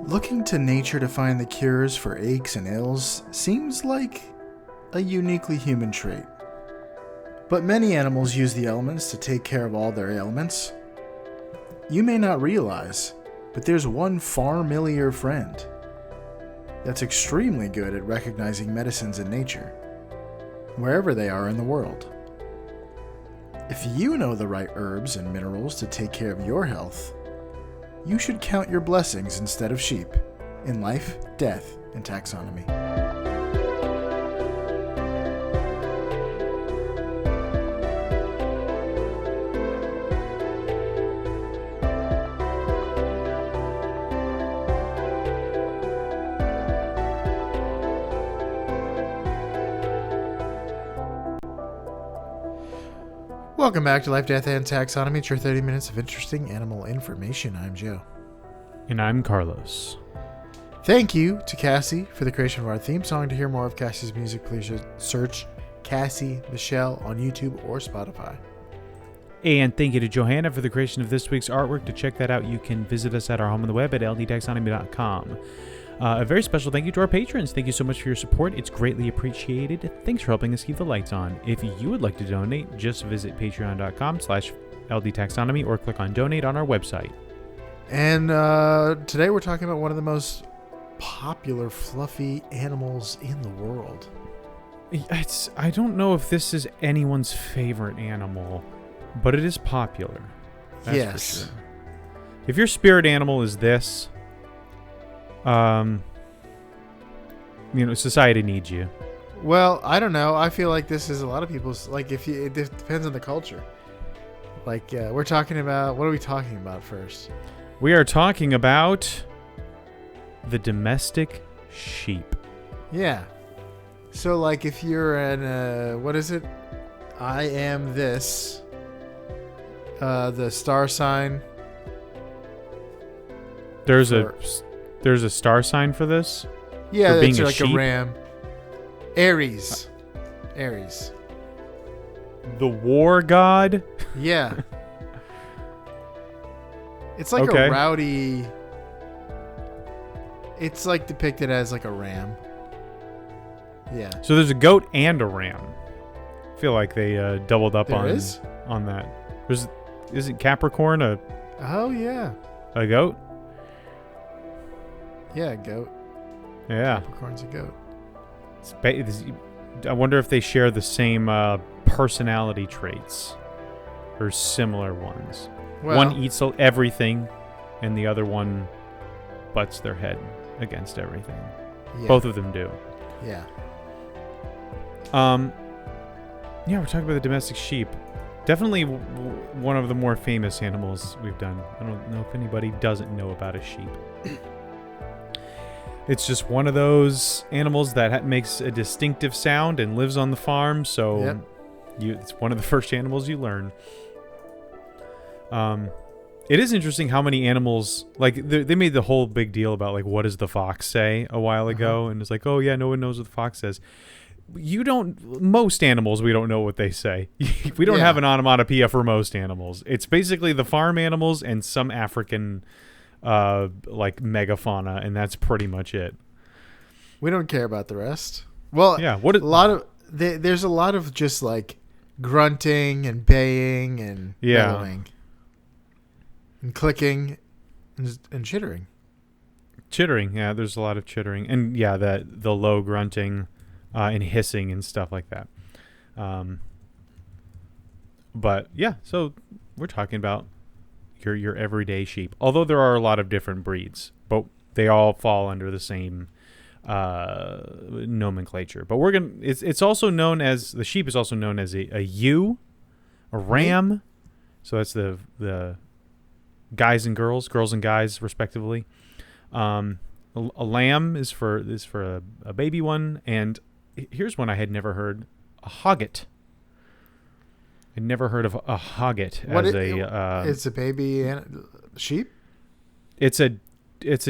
Looking to nature to find the cures for aches and ills seems like a uniquely human trait. But many animals use the elements to take care of all their ailments. You may not realize, but there's one farmiliar friend that's extremely good at recognizing medicines in nature, wherever they are in the world. If you know the right herbs and minerals to take care of your health, you should count your blessings instead of sheep in life, death, and taxonomy. Welcome back to Life, Death, and Taxonomy. It's your 30 minutes of interesting animal information. I'm Joe. And I'm Carlos. Thank you to Cassie for the creation of our theme song. To hear more of Cassie's music, please search Cassie Michelle on YouTube or Spotify. And thank you to Johanna for the creation of this week's artwork. To check that out, you can visit us at our home on the web at ldtaxonomy.com. A very special thank you to our patrons. Thank you so much for your support. It's greatly appreciated. Thanks for helping us keep the lights on. If you would like to donate, just visit patreon.com/ldtaxonomy or click on donate on our website. And today we're talking about one of the most popular fluffy animals in the world. I don't know if this is anyone's favorite animal, but it is popular. That's yes. for sure. If your spirit animal is this, society needs you. Well, I don't know. I feel like this is a lot of people's, it depends on the culture. We're talking about, what are we talking about first? We are talking about the domestic sheep. Yeah. So, if you're an, what is it? I am this. The star sign. There's a star sign for this? Yeah, for being it's a like sheep? a ram. Aries. Aries. The war god? Yeah. It's like Okay. a rowdy... It's depicted as a ram. Yeah. So there's a goat and a ram. I feel like they doubled up There on is? on that. Isn't Capricorn a Oh, yeah. goat? Yeah, goat. Yeah. Capricorn's a goat. I wonder if they share the same personality traits or similar ones. Well, One eats everything, and the other one butts their head against everything. yeah. Both of them do. Yeah. Yeah, we're talking about the domestic sheep. Definitely one of the more famous animals we've done. I don't know if anybody doesn't know about a sheep. It's just one of those animals that makes a distinctive sound and lives on the farm, so Yep. it's one of the first animals you learn. It is interesting how many animals, they made the whole big deal about what does the fox say a while ago, and it's oh yeah, no one knows what the fox says. Most animals, we don't know what they say. We don't Yeah. have an onomatopoeia for most animals. It's basically the farm animals and some African megafauna, and that's pretty much it. We don't care about the rest. Well, Yeah, there's a lot of just grunting and baying and bellowing and clicking and chittering. Chittering, yeah, there's a lot of chittering, and yeah, the low grunting and hissing and stuff like that. But yeah, so we're talking about your everyday sheep. Although there are a lot of different breeds, but they all fall under the same nomenclature. But it's also known as, the sheep is also known as a ewe, a ram. So that's the guys and girls and guys respectively. A lamb is for a baby one, and here's one I had never heard: a hogget. I'd never heard of a hogget It's a baby sheep. It's a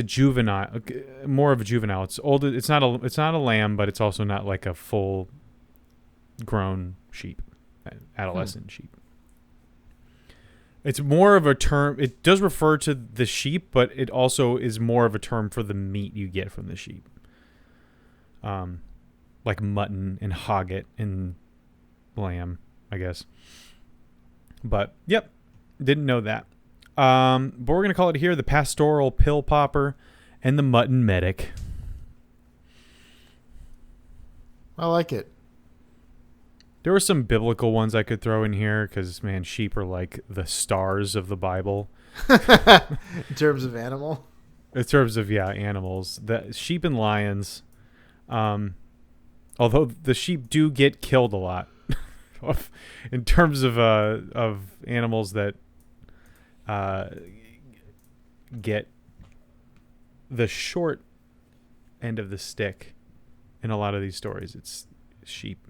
juvenile, more of a juvenile. It's older. It's not a lamb, but it's also not like a full grown sheep, adolescent sheep. It's more of a term. It does refer to the sheep, but it also is more of a term for the meat you get from the sheep. Like mutton and hogget and lamb, I guess. But, yep, didn't know that. But we're going to call it here the pastoral pill popper and the mutton medic. I like it. There were some biblical ones I could throw in here because, man, sheep are like the stars of the Bible. In terms of animal? In terms of, animals. The sheep and lions, although the sheep do get killed a lot. In terms of animals that get the short end of the stick in a lot of these stories, it's sheep.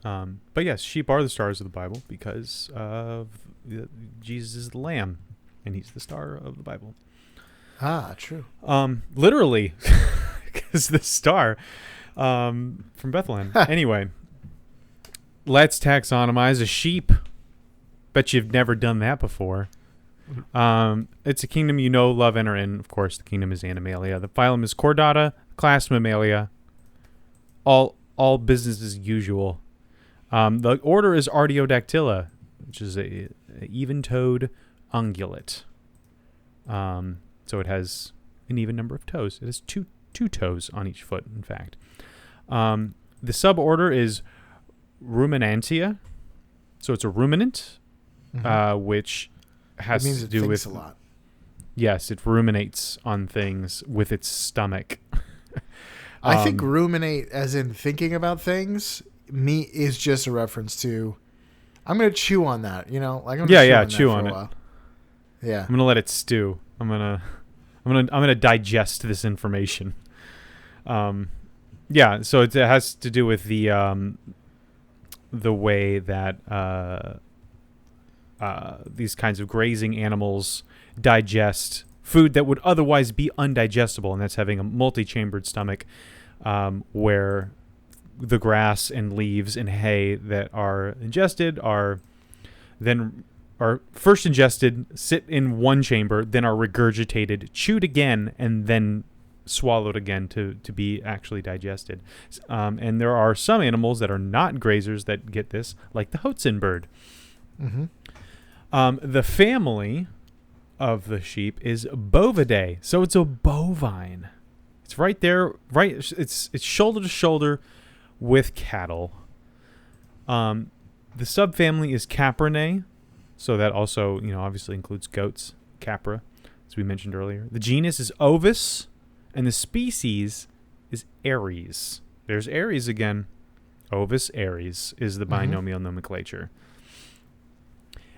But yes, sheep are the stars of the Bible because of Jesus is the lamb, and he's the star of the Bible. Ah, true. Literally, because the star from Bethlehem. Anyway, let's taxonomize a sheep. Bet you've never done that before. It's a kingdom you know, love, and are in. Of course, the kingdom is Animalia. The phylum is Chordata. Class Mammalia. All business as usual. The order is Artiodactyla, which is a even-toed ungulate. So it has an even number of toes. It has two toes on each foot, in fact. The suborder is Ruminantia. So it's a ruminant, which has means to it do thinks with... a lot. Yes, it ruminates on things with its stomach. I think ruminate, as in thinking about things, is just a reference to, I'm going to chew on that, you know? Like I'm gonna chew that on for it. a while. Yeah. I'm gonna let it stew. I'm gonna digest this information. So it has to do with the way that these kinds of grazing animals digest food that would otherwise be undigestible, and that's having a multi-chambered stomach, where the grass and leaves and hay that are ingested are first ingested, sit in one chamber, then are regurgitated, chewed again, and then swallowed again to be actually digested. And there are some animals that are not grazers that get this, like the Hoatzin bird. The family of the sheep is Bovidae, so it's a bovine. It's right there, right? It's shoulder to shoulder with cattle. The subfamily is Caprinae, so that also, obviously includes goats, Capra, as we mentioned earlier. The genus is Ovis, and the species is Aries. There's Aries again. Ovis Aries is the binomial nomenclature.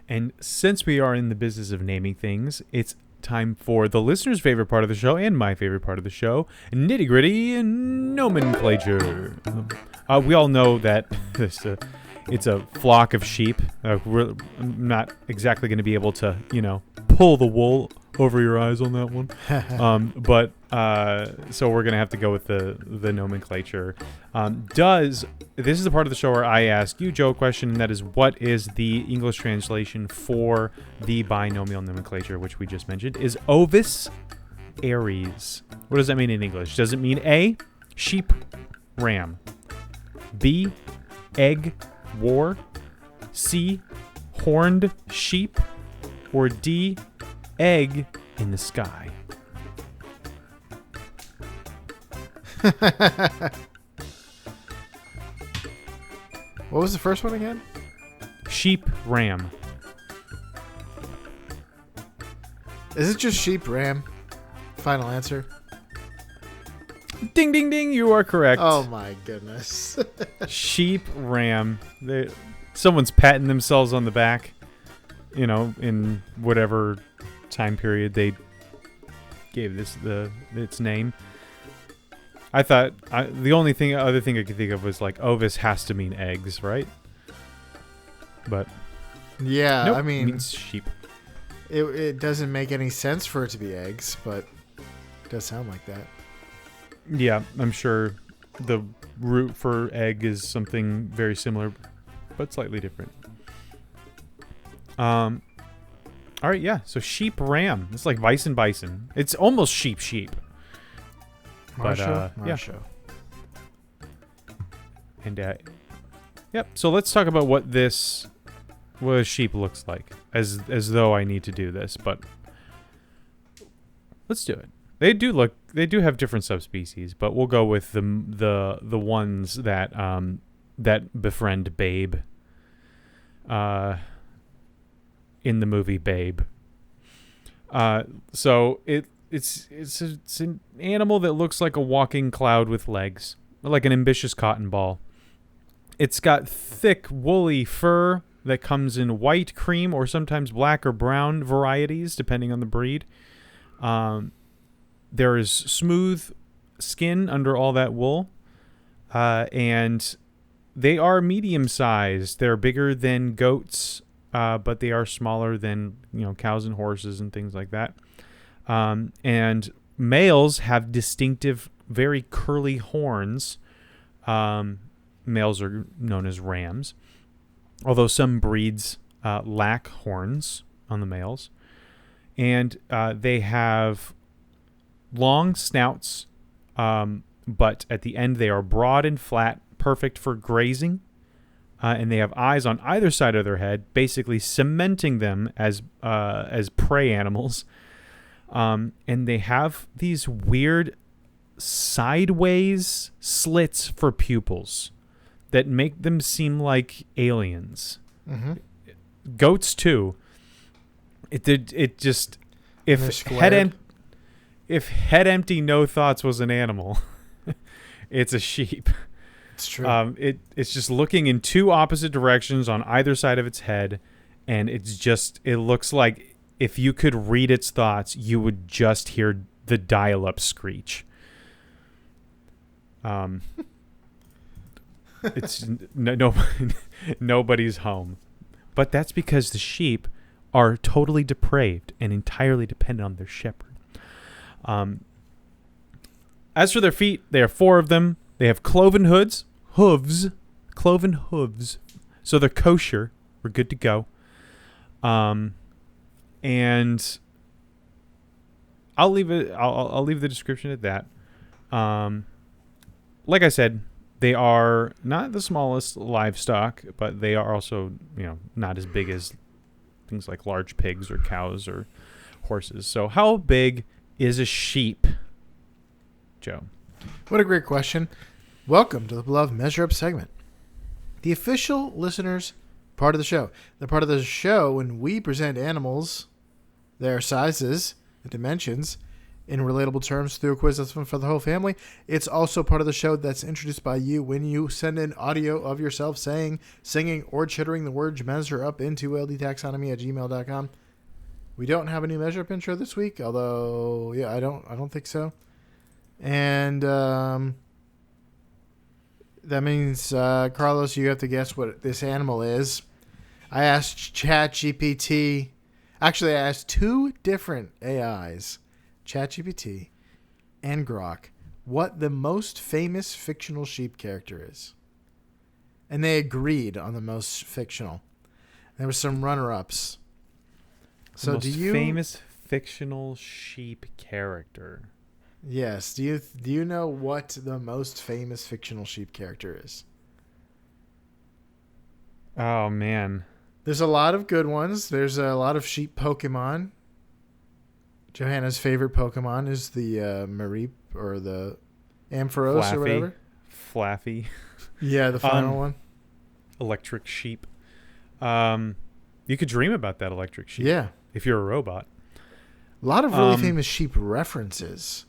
And since we are in the business of naming things, it's time for the listener's favorite part of the show and my favorite part of the show, nitty-gritty nomenclature. We all know that it's a flock of sheep. I'm not exactly going to be able to, pull the wool over your eyes on that one. So we're going to have to go with the nomenclature. This is the part of the show where I ask you, Joe, a question, and that is, what is the English translation for the binomial nomenclature, which we just mentioned, is Ovis Aries. What does that mean in English? Does it mean A, sheep, ram, B, egg, war, C, horned sheep, or D, egg in the sky? What was the first one again? Sheep, ram. Is it just sheep, ram? Final answer. Ding, ding, ding. You are correct. Oh, my goodness. Sheep, ram. Someone's patting themselves on the back, in whatever time period they gave this its name. I thought the other thing I could think of was like Ovis has to mean eggs, right? But yeah, nope, I mean, it means sheep. It doesn't make any sense for it to be eggs, but it does sound like that. Yeah, I'm sure the root for egg is something very similar, but slightly different. All right, yeah. So sheep ram. It's like bison. It's almost sheep. Marsha. Yeah. And yep. So let's talk about what a sheep looks like, as though I need to do this, but let's do it. They do have different subspecies, but we'll go with the ones that befriend Babe. In the movie Babe. So it's an animal that looks like a walking cloud with legs, like an ambitious cotton ball. It's got thick, woolly fur that comes in white, cream, or sometimes black or brown varieties, depending on the breed. There is smooth skin under all that wool, and they are medium-sized. They're bigger than goats, but they are smaller than cows and horses and things like that. And males have distinctive, very curly horns. Males are known as rams, although some breeds lack horns on the males. And they have long snouts, but at the end they are broad and flat, perfect for grazing. And they have eyes on either side of their head, basically cementing them as prey animals. And they have these weird sideways slits for pupils that make them seem like aliens. Mm-hmm. Goats too. It just if head empty, no thoughts was an animal, it's a sheep. It's true. It's just looking in two opposite directions on either side of its head, and it looks like if you could read its thoughts, you would just hear the dial-up screech. It's nobody's home, but that's because the sheep are totally depraved and entirely dependent on their shepherd. As for their feet, there are 4 of them. They have cloven hooves, so they're kosher. We're good to go. And I'll leave it. I'll leave the description at that. Like I said, they are not the smallest livestock, but they are also not as big as things like large pigs or cows or horses. So how big is a sheep, Joe? What a great question. Welcome to the beloved Measure Up segment, the official listeners part of the show. The part of the show when we present animals, their sizes, the dimensions, in relatable terms through a quiz that's fun for the whole family. It's also part of the show that's introduced by you when you send in audio of yourself saying, singing, or chittering the word Measure Up into ldtaxonomy@gmail.com. We don't have a new Measure Up intro this week, although I don't think so. And that means, Carlos, you have to guess what this animal is. I asked ChatGPT. Actually, I asked 2 different AIs, ChatGPT and Grok, what the most famous fictional sheep character is. And they agreed on the most fictional. There were some runner-ups. So the most famous fictional sheep character? Yes. Do you know what the most famous fictional sheep character is? Oh, man. There's a lot of good ones. There's a lot of sheep Pokemon. Johanna's favorite Pokemon is the Mareep or the Ampharos or whatever. Flaffy. Yeah, the final one. Electric sheep. You could dream about that electric sheep. Yeah. If you're a robot. A lot of really famous sheep references.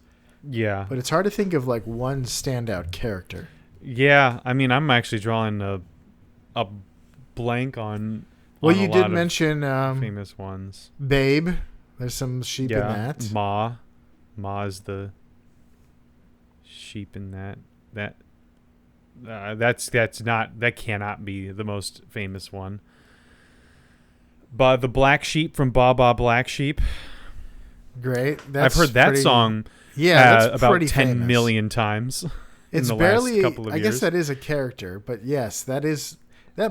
Yeah. But it's hard to think of like one standout character. Yeah. I mean, I'm actually drawing a blank on. Well, you did mention famous ones. Babe. There's some sheep in that. Ma is the sheep in that. That cannot be the most famous one. But the black sheep from Ba Ba Black Sheep. Great. I've heard that song. Yeah, that's about pretty 10 famous. million times. It's in the barely. last couple of I years. guess that is a character, but yes, that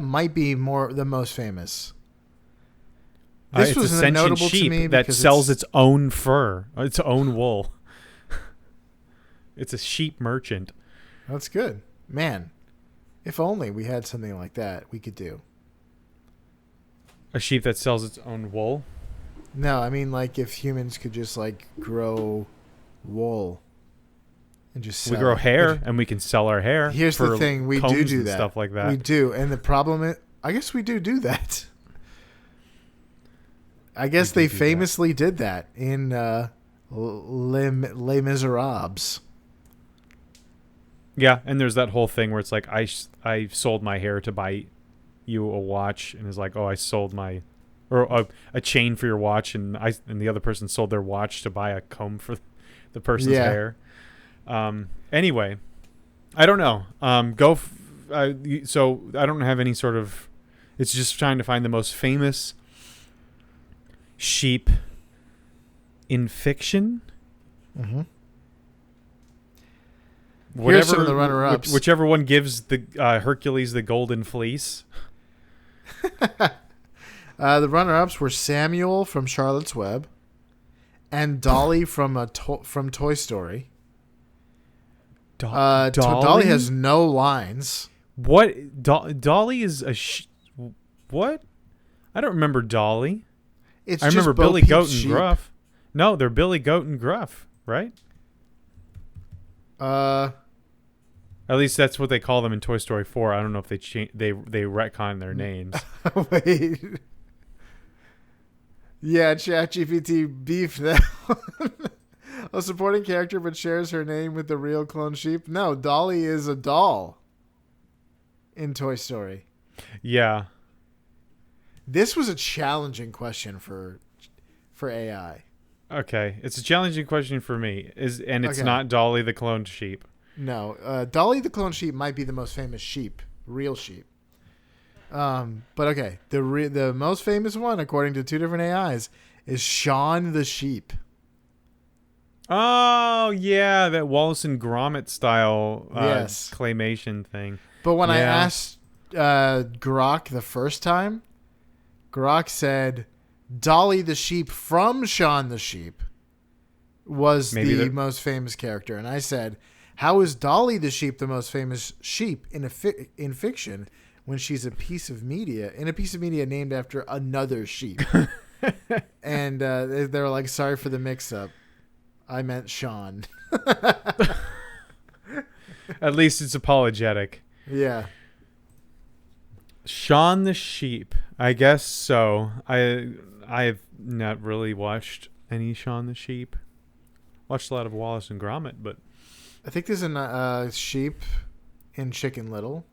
might be the most famous. This It's a was sentient notable sheep to me that because sells its own fur, its own wool. It's a sheep merchant. That's good. Man, if only we had something like that we could do. A sheep that sells its own wool? No, I mean like if humans could just like grow wool and just sell We grow it. hair, But and we can sell our hair. here's for the thing, we combs do and that. Stuff like that. We do, and the problem is, I guess we do that. I guess they famously did that in Les Miserables. Yeah, and there's that whole thing where it's like I sold my hair to buy you a watch, and it's like, oh, I sold my or a chain for your watch, and the other person sold their watch to buy a comb for the person's hair. Anyway, I don't know. So I don't have any sort of. It's just trying to find the most famous sheep in fiction. Mm-hmm. Whatever, Here's some of the runner-ups. Whichever one gives the Hercules the golden fleece. The runner-ups were Samuel from Charlotte's Web and Dolly from Toy Story. Dolly? Dolly has no lines. What? Dolly is a what? I don't remember Dolly. It's I remember just Bo Billy Peep's Goat and sheep. Gruff. No, they're Billy Goat and Gruff, right? At least that's what they call them in Toy Story 4. I don't know if they retcon their names. Wait. Yeah, ChatGPT beefed that one. A supporting character but shares her name with the real clone sheep. No, Dolly is a doll in Toy Story. Yeah. This was a challenging question for AI. Okay, it's a challenging question for me. It's Okay. not Dolly the cloned sheep. No, Dolly the clone sheep might be the most famous sheep, real sheep. But okay, the most famous one, according to two different AIs, is Shaun the sheep. Oh yeah, that Wallace and Gromit style Yes. claymation thing. But when I asked Grok the first time, Grok said Dolly the sheep from Shaun the sheep was the most famous character, and I said, how is Dolly the sheep the most famous sheep in fiction when she's a piece of media named after another sheep? And they were like, sorry for the mix-up. I meant Shaun. At least it's apologetic. Yeah. Shaun the sheep. I guess so. I've not really watched any Shaun the sheep. Watched a lot of Wallace and Gromit, but I think there's a sheep in Chicken Little.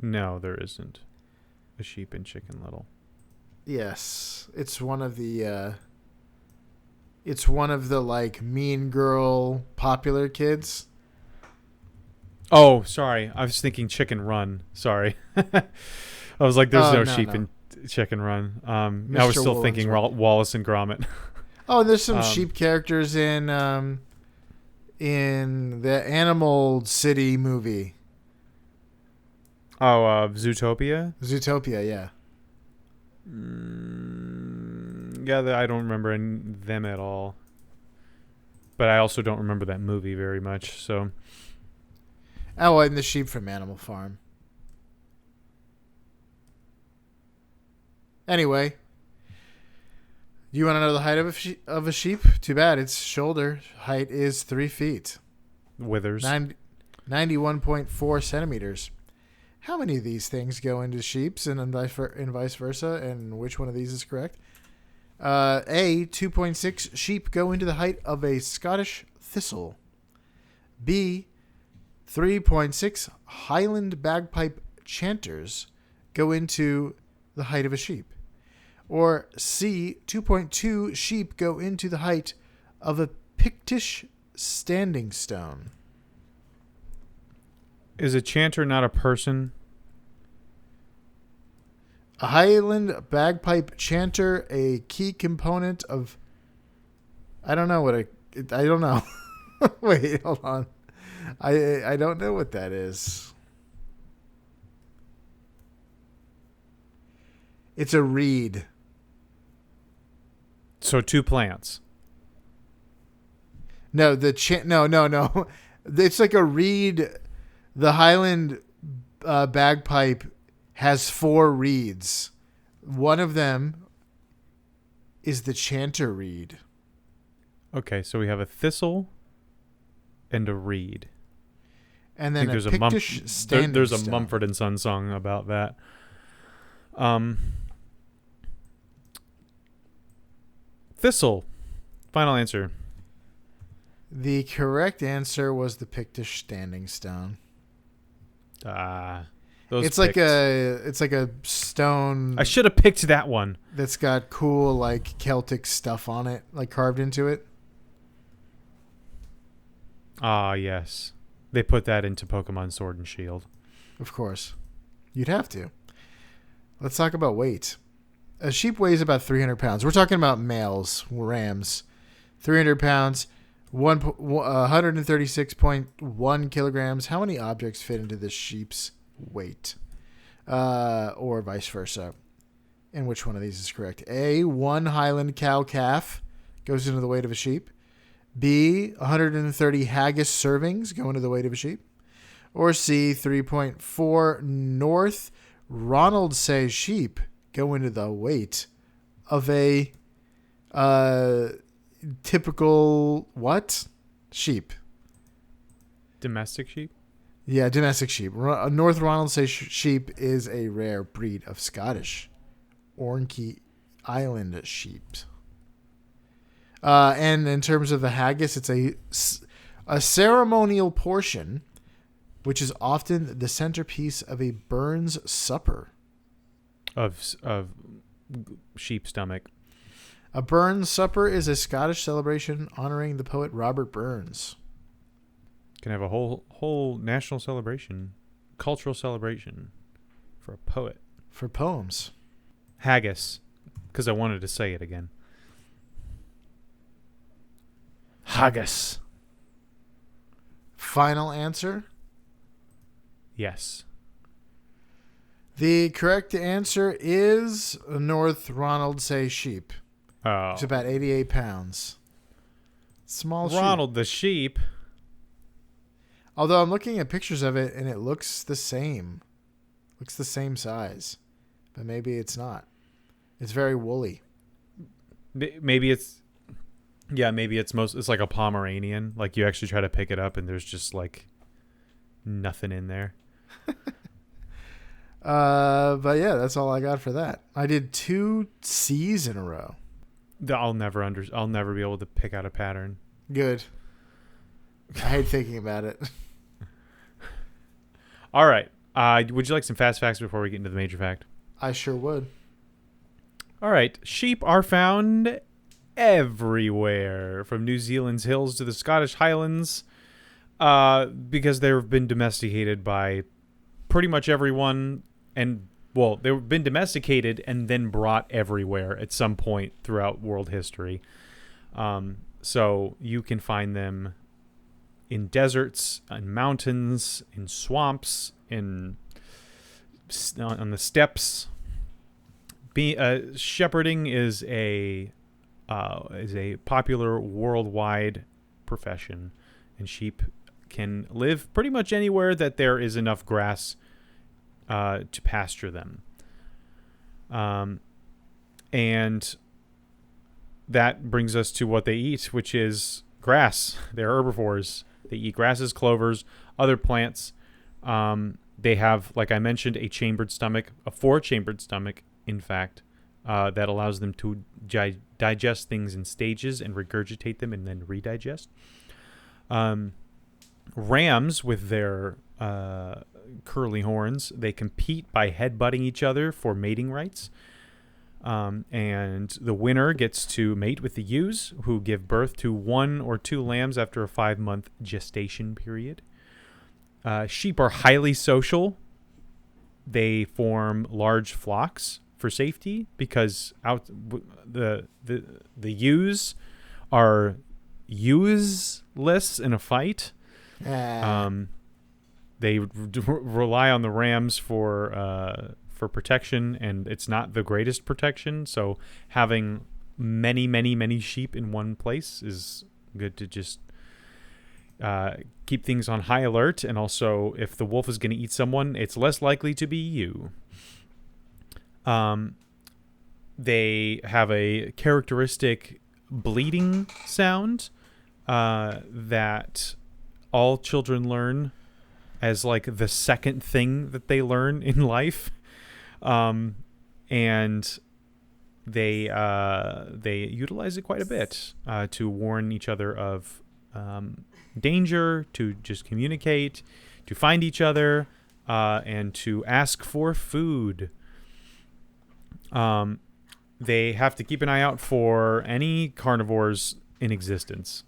no, there isn't a sheep in Chicken Little. Yes, it's one of the like mean girl popular kids. Oh, sorry. I was thinking Chicken Run. Sorry. I was like, there's no sheep in Chicken Run. I was still thinking Wallace and Gromit. Oh, and there's some sheep characters in the Animal City movie. Oh, Zootopia? Zootopia, yeah. Yeah, I don't remember them at all. But I also don't remember that movie very much, so... Oh, and the sheep from Animal Farm. Anyway, do you want to know the height of a sheep? Too bad. Its shoulder height is 3 feet. Withers. 91.4 centimeters. How many of these things go into sheeps and vice versa? And which one of these is correct? A, 2.6 sheep go into the height of a Scottish thistle. B, 3.6 Highland bagpipe chanters go into the height of a sheep. Or C, 2.2 sheep go into the height of a Pictish standing stone. Is a chanter not a person? A Highland bagpipe chanter, a key component of... I don't know. Wait, hold on. I don't know what that is. It's a reed. So 2 plants. No, no. It's like a reed. The Highland bagpipe has 4 reeds. One of them is the chanter reed. Okay, so we have a thistle and a reed. And then there's Pictish standing there's a stone. Mumford and Son song about that. Thistle. Final answer. The correct answer was the Pictish standing stone. It's like a stone. I should have picked that one. That's got cool like Celtic stuff on it, like carved into it. Ah, yes. They put that into Pokemon Sword and Shield. Of course. You'd have to. Let's talk about weight. A sheep weighs about 300 pounds. We're talking about males, rams. 300 pounds, 136.1 kilograms. How many objects fit into this sheep's weight? Or vice versa. And which one of these is correct? A, 1 Highland cow calf goes into the weight of a sheep. B, 130 haggis servings go into the weight of a sheep. Or C, 3.4 North Ronaldsay sheep go into the weight of a typical what? Sheep. Domestic sheep? Yeah, domestic sheep. North Ronaldsay sheep is a rare breed of Scottish Orkney Island sheep. And in terms of the haggis, it's a ceremonial portion, which is often the centerpiece of a Burns supper. Of sheep stomach. A Burns supper is a Scottish celebration honoring the poet Robert Burns. Can have a whole national celebration, cultural celebration for a poet. For poems. Haggis, because I wanted to say it again. Haggis. Final answer? Yes. The correct answer is North Ronaldsay sheep. Oh. It's about 88 pounds. Small sheep. Ronald the sheep. Although I'm looking at pictures of it and it looks the same. Looks the same size. But maybe it's not. It's very woolly. Maybe it's it's like a Pomeranian. Like you actually try to pick it up and there's just like nothing in there. But yeah, that's all I got for that. I did 2 C's in a row. I'll never be able to pick out a pattern. Good. I hate thinking about it. All right. Would you like some fast facts before we get into the major fact? I sure would. All right. Sheep are found everywhere, from New Zealand's hills to the Scottish Highlands, because they've been domesticated by pretty much everyone. And, well, they've been domesticated and then brought everywhere at some point throughout world history. So you can find them in deserts, in mountains, in swamps, on the steppes. Shepherding is a popular worldwide profession, and sheep can live pretty much anywhere that there is enough grass to pasture them. And that brings us to what they eat, which is grass. They're herbivores. They eat grasses, clovers, other plants. They have, like I mentioned, a 4-chambered stomach, in fact, that allows them to digest things in stages and regurgitate them and then redigest. Rams, with their curly horns, they compete by headbutting each other for mating rights. And the winner gets to mate with the ewes, who give birth to 1 or 2 lambs after a 5-month gestation period. Sheep are highly social. They form large flocks for safety because the ewes are useless in a fight. They rely on the rams for for protection, and it's not the greatest protection. So having many sheep in one place is good to just keep things on high alert. And also, if the wolf is going to eat someone, it's less likely to be you. They have a characteristic bleating sound that all children learn as like the second thing that they learn in life. And they utilize it quite a bit to warn each other of danger, to just communicate, to find each other, and to ask for food. They have to keep an eye out for any carnivores in existence.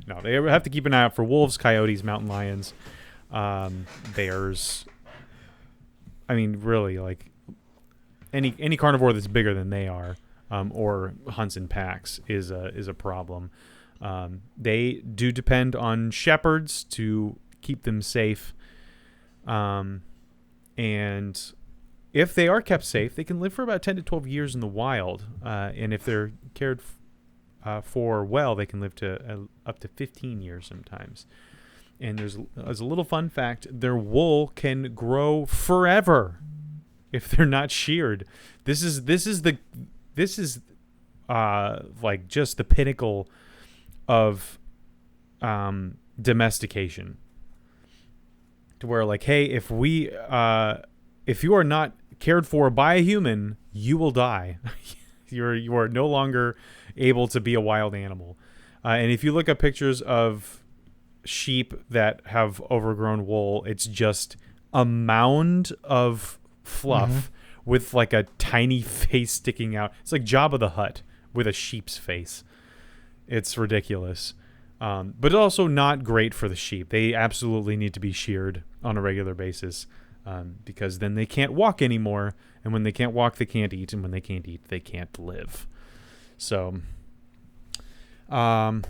No, they have to keep an eye out for wolves, coyotes, mountain lions, bears. I mean, really, like any carnivore that's bigger than they are, or hunts in packs is a problem. They do depend on shepherds to keep them safe, and if they are kept safe, they can live for about 10 to 12 years in the wild, and if they're cared for well, they can live to up to 15 years sometimes. And there's a little fun fact: their wool can grow forever if they're not sheared. This is like just the pinnacle of domestication. To where, like, hey, if you are not cared for by a human, you will die. You are no longer able to be a wild animal. And if you look at pictures of sheep that have overgrown wool, it's just a mound of fluff with like a tiny face sticking out. It's like Jabba the Hutt with a sheep's face. It's ridiculous. But also not great for the sheep. They absolutely need to be sheared on a regular basis, because then they can't walk anymore. And when they can't walk, they can't eat. And when they can't eat, they can't live. So, yeah,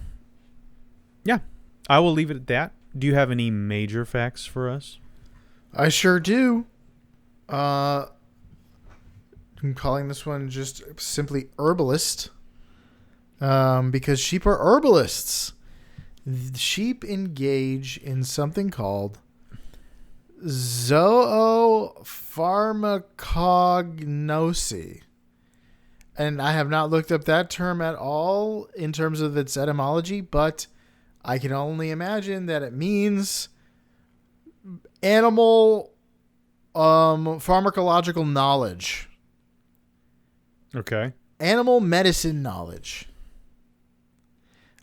I will leave it at that. Do you have any major facts for us? I sure do. I'm calling this one just simply Herbalist, because sheep are herbalists. Sheep engage in something called zoopharmacognosy. And I have not looked up that term at all in terms of its etymology, but I can only imagine that it means animal pharmacological knowledge. Okay. Animal medicine knowledge.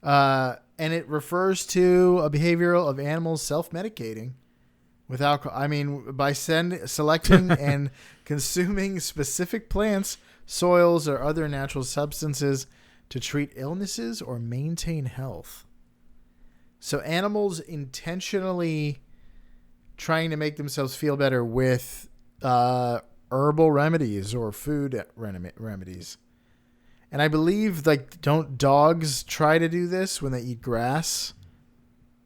And it refers to a behavioral of animals self-medicating by selecting and consuming specific plants, soils, or other natural substances to treat illnesses or maintain health. So animals intentionally trying to make themselves feel better with herbal remedies or food remedies. And I believe, like, don't dogs try to do this when they eat grass?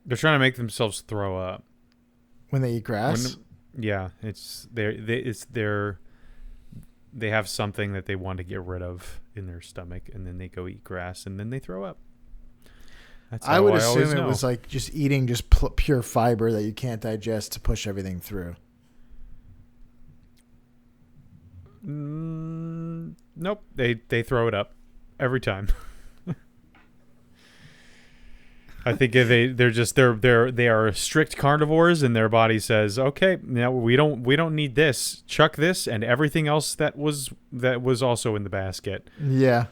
They're trying to make themselves throw up. When they eat grass? Yeah, they have something that they want to get rid of in their stomach, and then they go eat grass, and then they throw up. That's how I would assume it know. was like just eating just pure fiber that you can't digest to push everything through. Nope, they throw it up every time. I think they are strict carnivores, and their body says, okay, now we don't need this. Chuck this and everything else that was also in the basket. Yeah.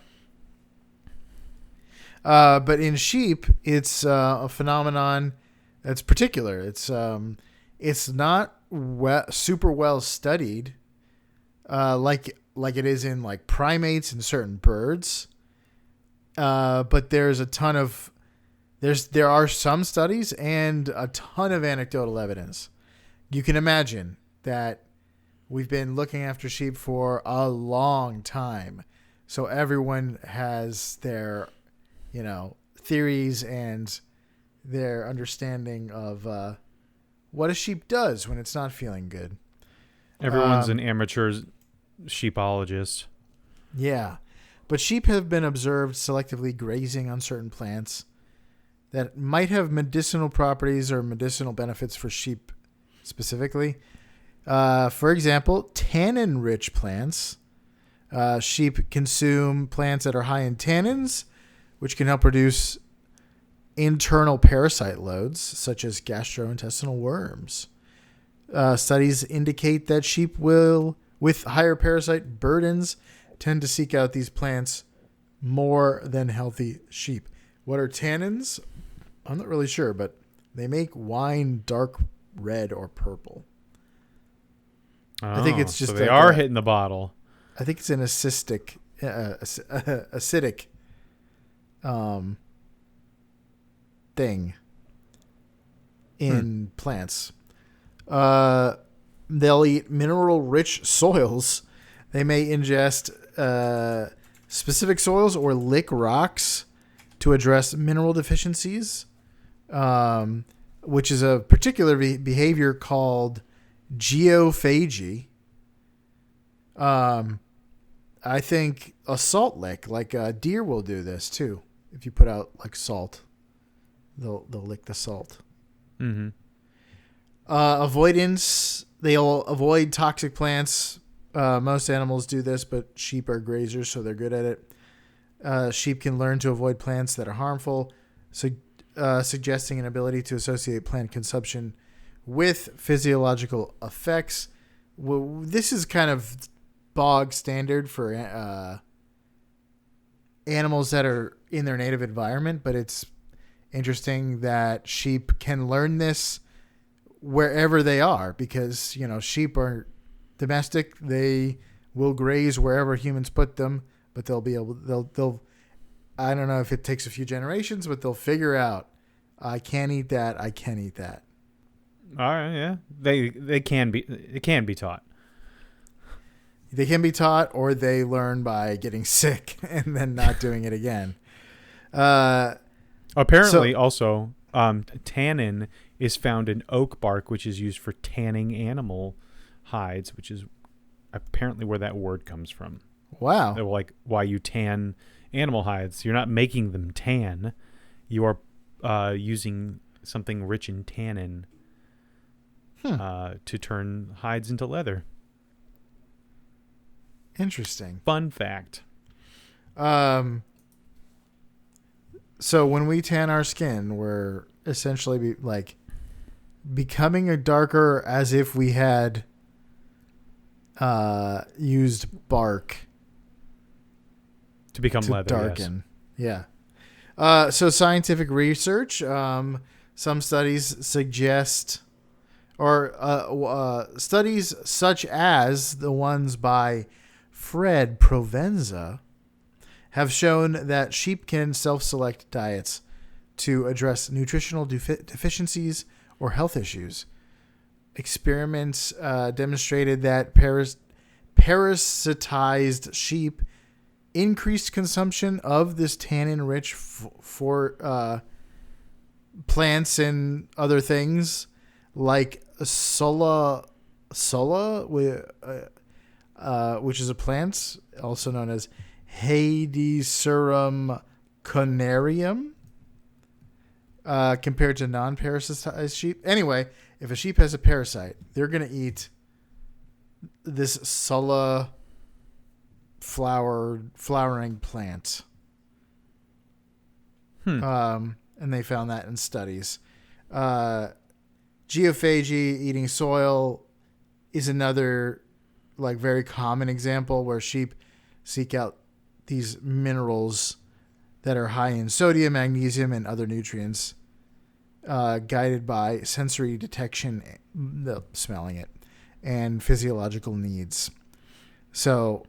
But in sheep, it's a phenomenon that's particular. It's not super well studied, like it is in like primates and certain birds. But there's a ton of there are some studies and a ton of anecdotal evidence. You can imagine that we've been looking after sheep for a long time, so everyone has their theories and their understanding of what a sheep does when it's not feeling good. Everyone's an amateur sheepologist. Yeah. But sheep have been observed selectively grazing on certain plants that might have medicinal properties or medicinal benefits for sheep specifically. For example, tannin-rich plants. Sheep consume plants that are high in tannins, which can help reduce internal parasite loads, such as gastrointestinal worms. Studies indicate that sheep with higher parasite burdens tend to seek out these plants more than healthy sheep. What are tannins? I'm not really sure, but they make wine dark red or purple. I think it's just so they are hitting the bottle. I think it's an acidic thing in plants. They'll eat mineral-rich soils. They may ingest specific soils or lick rocks to address mineral deficiencies, which is a particular behavior called geophagy. I think a salt lick, like a deer will do this too. If you put out like salt, they'll lick the salt. Mm-hmm. Avoidance, they'll avoid toxic plants. Most animals do this, but sheep are grazers, so they're good at it. Sheep can learn to avoid plants that are harmful, suggesting an ability to associate plant consumption with physiological effects. Well, this is kind of bog standard for animals that are in their native environment, but it's interesting that sheep can learn this wherever they are because, sheep are domestic. They will graze wherever humans put them, but they'll I don't know if it takes a few generations, but they'll figure out, I can't eat that. I can't eat that. All right. Yeah. It can be taught. They can be taught, or they learn by getting sick and then not doing it again. Apparently, also, tannin is found in oak bark, which is used for tanning animal hides, which is apparently where that word comes from. Wow. Like why you tan animal hides. You're not making them tan. You are using something rich in tannin to turn hides into leather. Interesting. Fun fact. So when we tan our skin, we're essentially becoming a darker as if we had used bark to become leather. Darken. Yes. Yeah. So scientific research, some studies suggest, or studies such as the ones by Fred Provenza have shown that sheep can self-select diets to address nutritional deficiencies or health issues. Experiments demonstrated that parasitized sheep increased consumption of this tannin-rich for plants and other things like sola, which is a plant also known as Hadecerum conarium, compared to non-parasitized sheep. Anyway, if a sheep has a parasite, they're going to eat this sola flowering plant. And they found that in studies. Geophagy, eating soil, is another very common example where sheep seek out these minerals that are high in sodium, magnesium, and other nutrients, guided by sensory detection, smelling it, and physiological needs. So,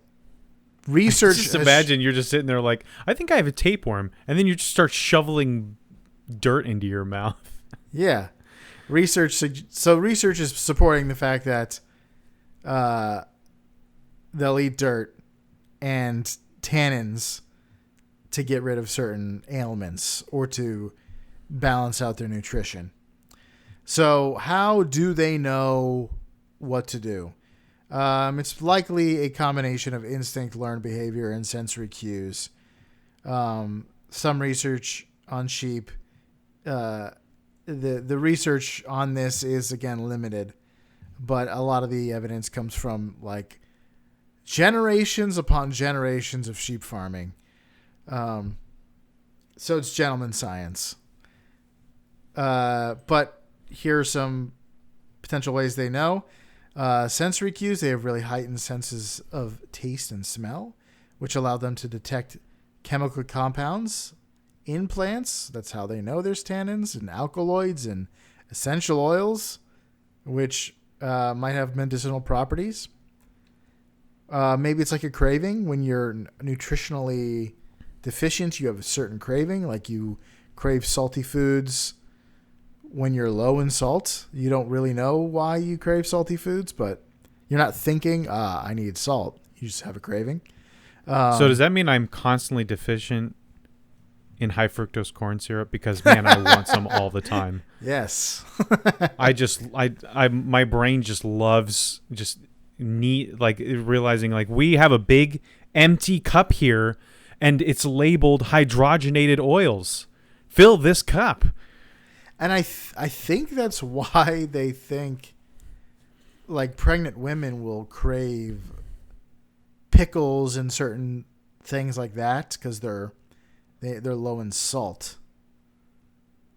research. Just imagine you're just sitting there like, I think I have a tapeworm, and then you just start shoveling dirt into your mouth. Yeah, research is supporting the fact that they'll eat dirt and tannins to get rid of certain ailments or to balance out their nutrition. So how do they know what to do? It's likely a combination of instinct, learned behavior, and sensory cues. Some research on sheep, the research on this is again limited, but a lot of the evidence comes from like generations upon generations of sheep farming. So it's gentleman science. But here are some potential ways they know. Sensory cues, they have really heightened senses of taste and smell, which allow them to detect chemical compounds in plants. That's how they know there's tannins and alkaloids and essential oils, which might have medicinal properties. Maybe it's like a craving. When you're nutritionally deficient, you have a certain craving, like you crave salty foods when you're low in salt. You don't really know why you crave salty foods, but you're not thinking, I need salt. You just have a craving. So does that mean I'm constantly deficient in high fructose corn syrup? Because, man, I want some all the time. Yes. My brain just loves realizing like we have a big empty cup here and it's labeled hydrogenated oils. Fill this cup. And I think that's why they think like pregnant women will crave pickles and certain things like that because they're low in salt.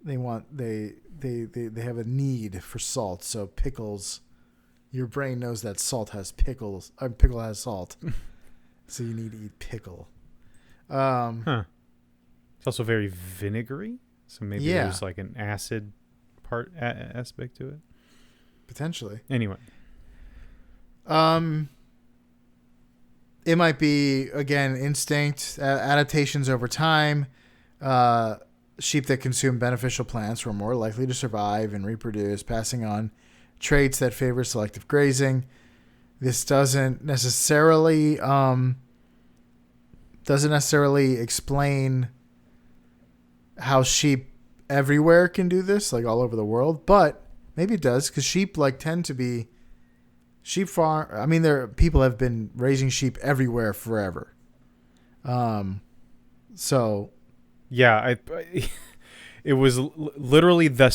They have a need for salt, so pickles. Your brain knows that salt has pickles. Pickle has salt, so you need to eat pickle. It's also very vinegary, so maybe there's like an acid aspect to it. Potentially. Anyway. It might be, again, instinct, adaptations over time. Sheep that consume beneficial plants were more likely to survive and reproduce, passing on traits that favor selective grazing. This doesn't necessarily explain how sheep everywhere can do this, like all over the world, but maybe it does, because sheep tend to be sheep farm. I mean, people have been raising sheep everywhere forever. So yeah, it was literally the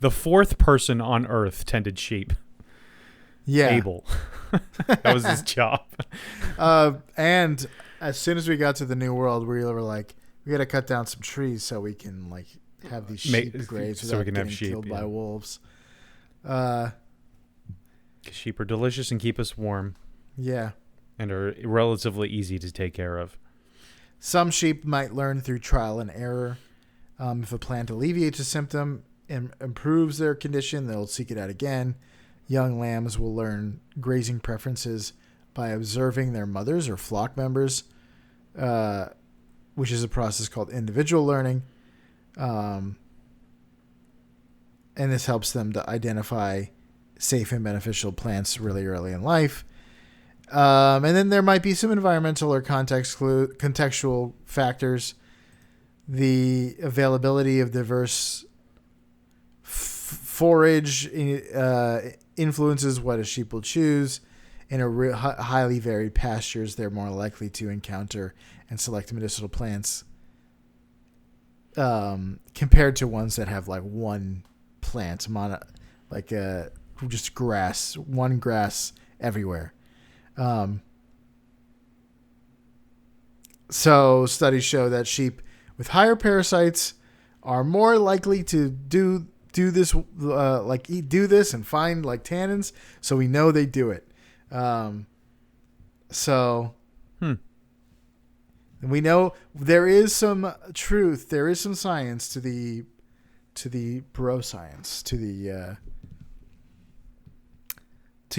fourth person on Earth tended sheep. Yeah, Abel. That was his job. And as soon as we got to the New World, we were like, we got to cut down some trees so we can have these sheep graze without getting killed by wolves. Sheep are delicious and keep us warm. Yeah. And are relatively easy to take care of. Some sheep might learn through trial and error. If a plant alleviates a symptom and improves their condition, they'll seek it out again. Young lambs will learn grazing preferences by observing their mothers or flock members, which is a process called individual learning. And this helps them to identify safe and beneficial plants really early in life. And then there might be some environmental or contextual factors. The availability of diverse forage influences what a sheep will choose. In highly varied pastures, they're more likely to encounter and select medicinal plants compared to ones that have one plant, just grass, one grass everywhere. So studies show that sheep with higher parasites are more likely to do this, do this and find tannins. So we know they do it. We know there is some truth. There is some science to the bro science, to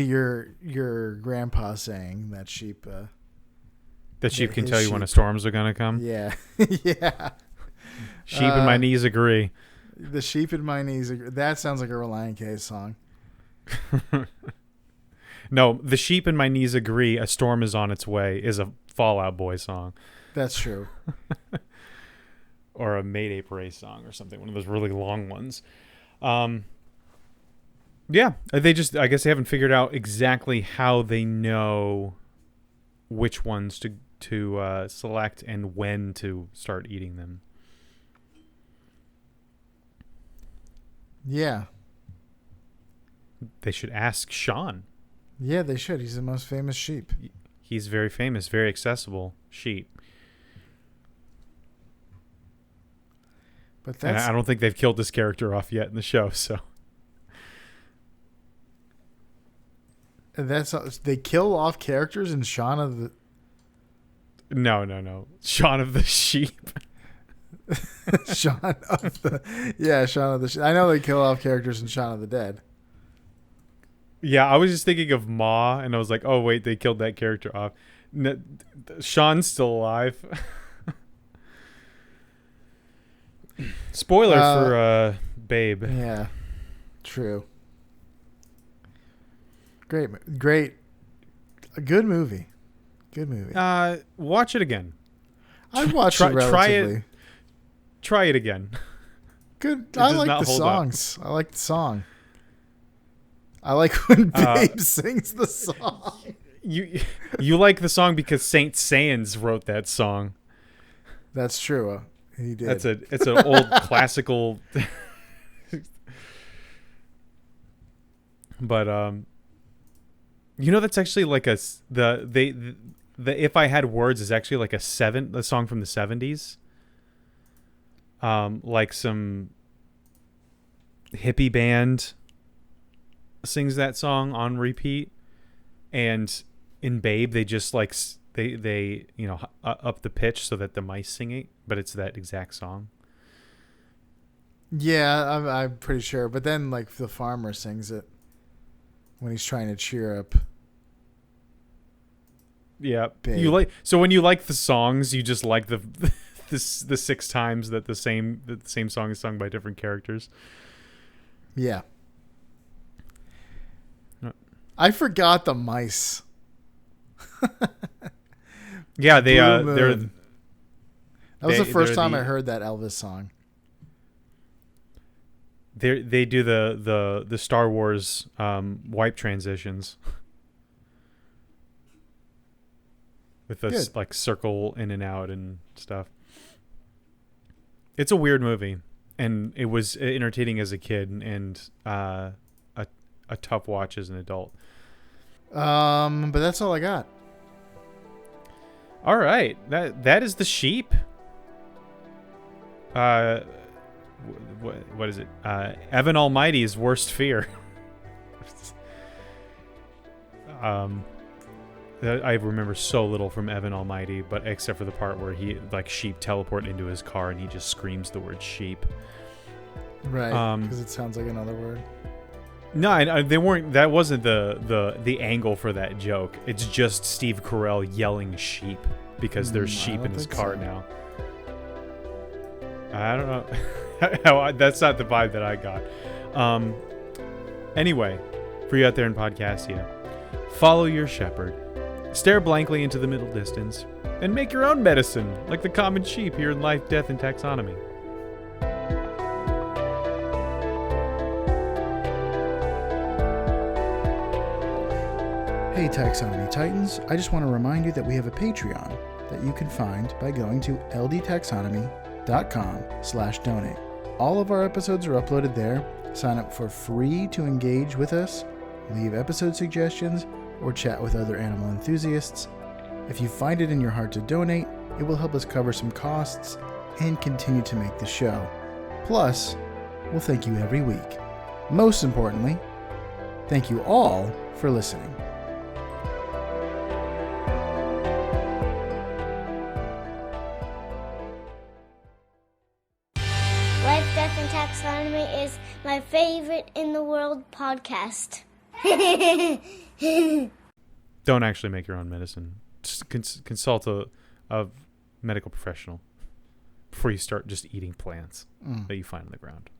your grandpa saying that sheep. That sheep can tell you when the storms are going to come? Yeah. Yeah. Sheep and my knees agree. The sheep and my knees agree. That sounds like a Reliant K song. No, the sheep and my knees agree. A storm is on its way is a Fall Out Boy song. That's true. Or a Mayday Parade song or something. One of those really long ones. Yeah, I guess they haven't figured out exactly how they know which ones to select and when to start eating them. Yeah. They should ask Sean. Yeah, they should. He's the most famous sheep. He's very famous, very accessible sheep. But And I don't think they've killed this character off yet in the show, so. They kill off characters in Shaun of the... No. Shaun of the Sheep. Shaun of the... Yeah, Shaun of the... I know they kill off characters in Shaun of the Dead. Yeah, I was just thinking of Ma, and I was like, oh, wait, they killed that character off. No, Sean's still alive. Spoiler for Babe. Yeah, true. Great. A good movie. Watch it again. I've watched it relatively. Try it again. Good. I like the songs. I like the song. I like when Babe sings the song. You like the song because Saint Sans wrote that song. That's true. He did. It's an old classical. But that's actually like the If I Had Words is actually like a song from the 70s. Like some hippie band sings that song on repeat, and in Babe they just like they up the pitch so that the mice sing it, but it's that exact song. Yeah, I'm pretty sure. But then like the farmer sings it when he's trying to cheer up. Yeah, Babe. So when you like the songs, you just like the 6 times that the same song is sung by different characters. Yeah. I forgot the mice. Yeah, they're. That was the first time I heard that Elvis song. They do the Star Wars wipe transitions with this like circle in and out and stuff. It's a weird movie, and it was entertaining as a kid and a tough watch as an adult. But that's all I got. All right, that is The Sheep. What is it? Evan Almighty's worst fear. I remember so little from Evan Almighty, but except for the part where he like sheep teleport into his car and he just screams the word sheep. Right, because it sounds like another word. No, they weren't. That wasn't the angle for that joke. It's just Steve Carell yelling sheep because there's sheep in his car now. I don't know. That's not the vibe that I got. Anyway, for you out there in Podcastia, follow your shepherd, stare blankly into the middle distance, and make your own medicine like the common sheep here in Life, Death, and Taxonomy. Hey Taxonomy Titans, I just want to remind you that we have a Patreon that you can find by going to ldtaxonomy.com/donate. All of our episodes are uploaded there. Sign up for free to engage with us, leave episode suggestions, or chat with other animal enthusiasts. If you find it in your heart to donate, it will help us cover some costs and continue to make the show. Plus, we'll thank you every week. Most importantly, thank you all for listening. Life, Death, and Taxonomy is my favorite in the world podcast. Don't actually make your own medicine. Just consult a medical professional before you start just eating plants that you find on the ground.